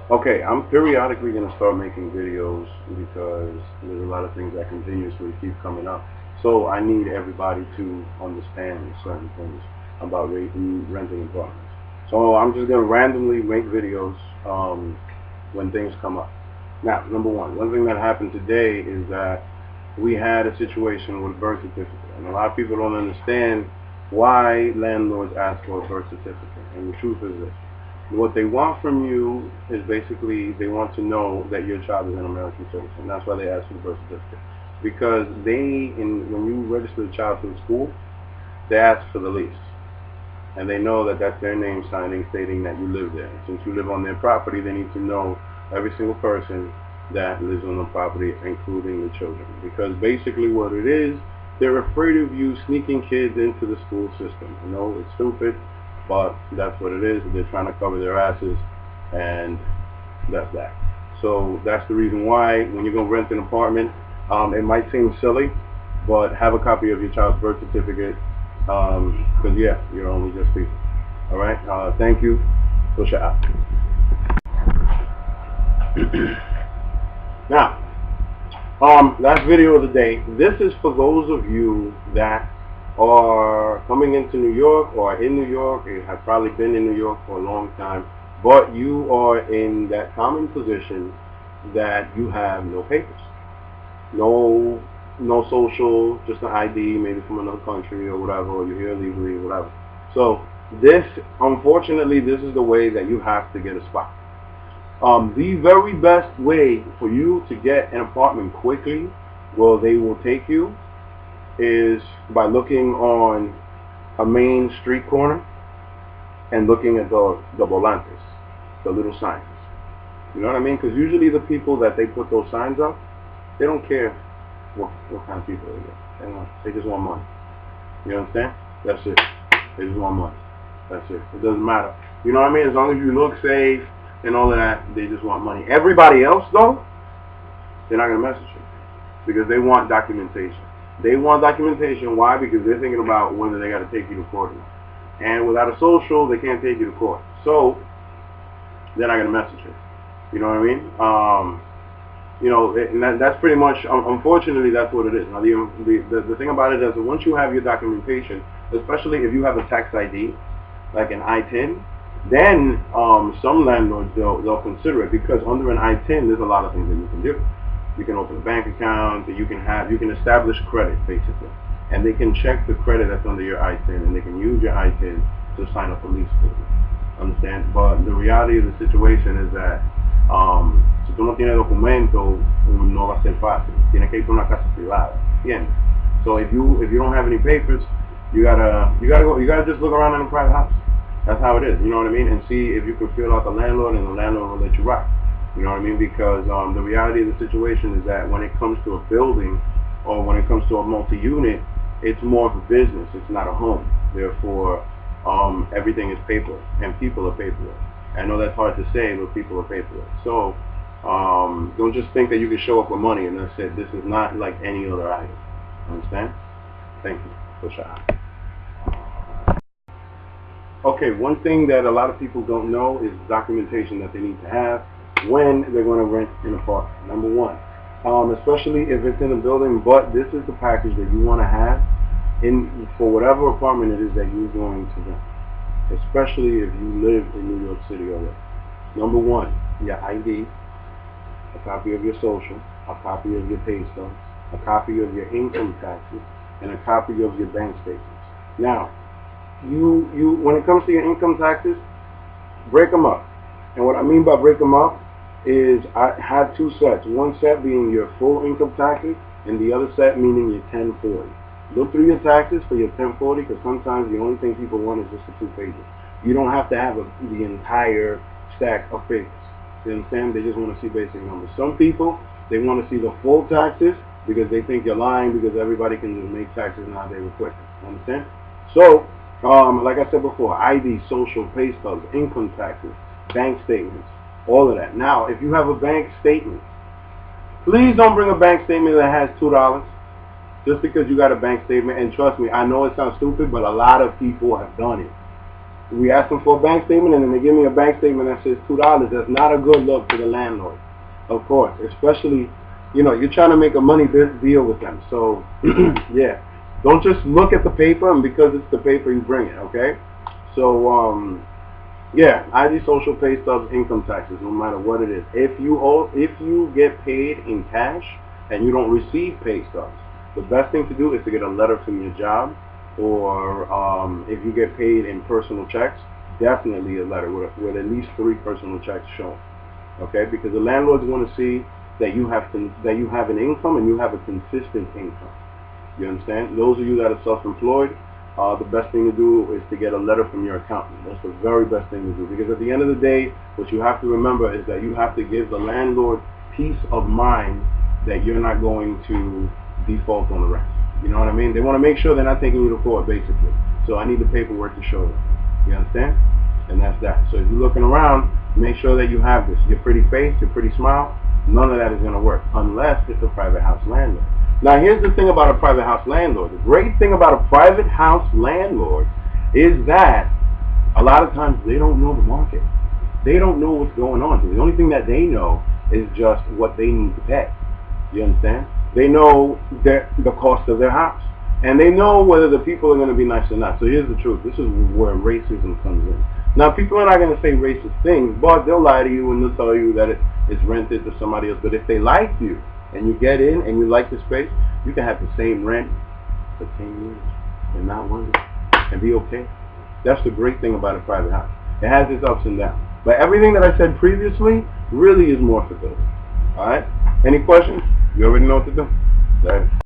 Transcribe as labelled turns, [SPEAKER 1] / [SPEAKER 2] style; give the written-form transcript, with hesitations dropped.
[SPEAKER 1] Okay, I'm periodically going to start making videos because there's a lot of things that continuously keep coming up. So I need everybody to understand certain things about renting apartments. So I'm just going to randomly make videos when things come up. Now, number one thing that happened today is that we had a situation with a birth certificate, and a lot of people don't understand why landlords ask for a birth certificate. And the truth is this: what they want from you is basically they want to know that your child is an American citizen. That's why they ask for the birth certificate. Because when you register the child to the school, they ask for the lease, and they know that that's their name signing stating that you live there. Since you live on their property, they need to know every single person that lives on the property, including the children. Because basically what it is, they're afraid of you sneaking kids into the school system. I know it's stupid, but that's what it is. They're trying to cover their asses, and that's that. So that's the reason why when you go rent an apartment, it might seem silly, but have a copy of your child's birth certificate, because yeah, you're only just people. All right. Thank you. Push it out. Now, last video of the day. This is for those of you that are coming into New York or in New York. You have probably been in New York for a long time, but you are in that common position that you have no papers, no social, just an ID, maybe from another country or whatever, or you're here illegally or whatever. So unfortunately, this is the way that you have to get a spot. The very best way for you to get an apartment quickly, well, they will take you, is by looking on a main street corner and looking at the volantes, the little signs. You know what I mean? Because usually the people that they put those signs up, they don't care what kind of people they are. They just want money. You understand? That's it. They just want money. That's it. It doesn't matter. You know what I mean? As long as you look safe and all of that, they just want money. Everybody else, though, they're not going to message you because they want documentation. They want documentation. Why? Because they're thinking about whether they got to take you to court or not. And without a social, they can't take you to court. So they're not going to message you. You know what I mean? And that's pretty much, unfortunately, that's what it is. Now, the thing about it is that once you have your documentation, especially if you have a tax ID, like an I-10, then some landlords, they'll consider it, because under an I-10, there's a lot of things that you can do. You can open a bank account, you can establish credit, basically. And they can check the credit that's under your I-10, and they can use your I-10 to sign up a lease for you. Understand? But the reality of the situation is that si tú no tienes documento, no va a ser fácil. Tienes que ir a una casa privada. ¿Entiendes? So if you don't have any papers, you gotta just look around in a private house. That's how it is. You know what I mean? And see if you can feel out the landlord, and the landlord will let you rock. You know what I mean? Because the reality of the situation is that when it comes to a building, or when it comes to a multi-unit, it's more of a business. It's not a home. Therefore, everything is paper, and people are paperless. I know that's hard to say, but people are paperless. So don't just think that you can show up with money and that's it. This is not like any other item. Understand? Thank you. Push out. Okay, one thing that a lot of people don't know is documentation that they need to have when they're going to rent an apartment. Number one, especially if it's in a building, but this is the package that you want to have for whatever apartment it is that you're going to rent, especially if you live in New York City already. Number one, your ID, a copy of your social, a copy of your pay stubs, a copy of your income taxes, and a copy of your bank statements. Now, you when it comes to your income taxes, break them up. And what I mean by break them up is I have two sets. One set being your full income taxes, and the other set meaning your 1040. Look through your taxes for your 1040, because sometimes the only thing people want is just the 2 pages. You don't have to have the entire stack of papers. You understand? They just want to see basic numbers. Some people, they want to see the full taxes because they think you're lying, because everybody can just make taxes nowadays with quick. Understand? So, like I said before, ID, social, pay stubs, income taxes, bank statements, all of that. Now, if you have a bank statement, please don't bring a bank statement that has $2 just because you got a bank statement. And trust me, I know it sounds stupid, but a lot of people have done it. We ask them for a bank statement, and then they give me a bank statement that says $2. That's not a good look to the landlord, of course. Especially, you're trying to make a money deal with them. So, yeah, don't just look at the paper, and because it's the paper, you bring it. Okay. So, yeah, ID, social, pay stubs, income taxes, no matter what it is. If you get paid in cash and you don't receive pay stubs, the best thing to do is to get a letter from your job, or if you get paid in personal checks, definitely a letter with at least 3 personal checks shown. Okay, because the landlords want to see that you have an income and you have a consistent income. You understand? Those of you that are self-employed, the best thing to do is to get a letter from your accountant. That's the very best thing to do, because at the end of the day, what you have to remember is that you have to give the landlord peace of mind that you're not going to default on the rent. You know what I mean? They want to make sure they're not taking you to court, basically. So I need the paperwork to show them. You understand? And that's that. So if you're looking around, make sure that you have this. Your pretty face, your pretty smile, none of that is going to work unless it's a private house landlord. Now, here's the thing about a private house landlord. The great thing about a private house landlord is that a lot of times they don't know the market. They don't know what's going on. So the only thing that they know is just what they need to pay. You understand? They know the cost of their house. And they know whether the people are going to be nice or not. So here's the truth. This is where racism comes in. Now, people are not going to say racist things, but they'll lie to you and they'll tell you that it's rented to somebody else. But if they like you, and you get in and you like the space, you can have the same rent for 10 years and not wonder and be okay. That's the great thing about a private house. It has its ups and downs. But everything that I said previously really is more for those. Alright? Any questions? You already know what to do. Go ahead.